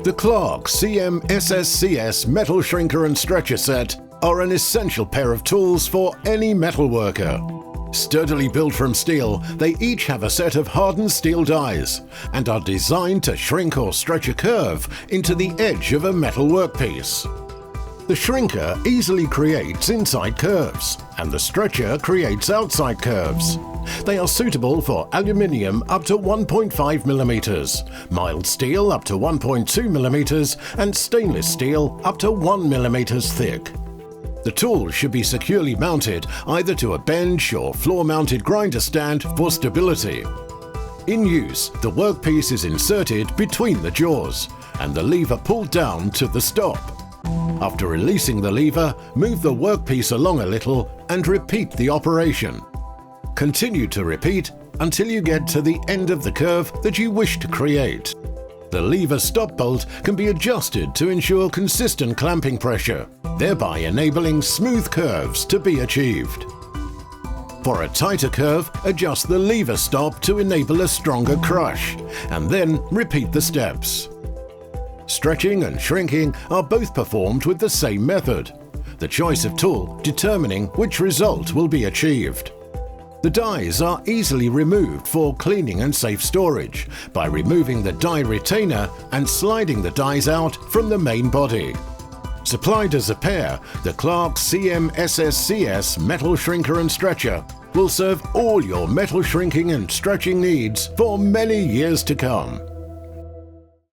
The Clarke CMSSCS metal shrinker and stretcher set are an essential pair of tools for any metalworker. Sturdily built from steel, they each have a set of hardened steel dies and are designed to shrink or stretch a curve into the edge of a metal workpiece. The shrinker easily creates inside curves, and the stretcher creates outside curves. They are suitable for aluminium up to 1.5 mm, mild steel up to 1.2 mm, and stainless steel up to 1 mm thick. The tool should be securely mounted either to a bench or floor-mounted grinder stand for stability. In use, the workpiece is inserted between the jaws, and the lever pulled down to the stop. After releasing the lever, move the workpiece along a little and repeat the operation. Continue to repeat until you get to the end of the curve that you wish to create. The lever stop bolt can be adjusted to ensure consistent clamping pressure, thereby enabling smooth curves to be achieved. For a tighter curve, adjust the lever stop to enable a stronger crush, and then repeat the steps. Stretching and shrinking are both performed with the same method, the choice of tool determining which result will be achieved. The dies are easily removed for cleaning and safe storage by removing the die retainer and sliding the dies out from the main body. Supplied as a pair, the Clarke CMSSCS metal shrinker and stretcher will serve all your metal shrinking and stretching needs for many years to come.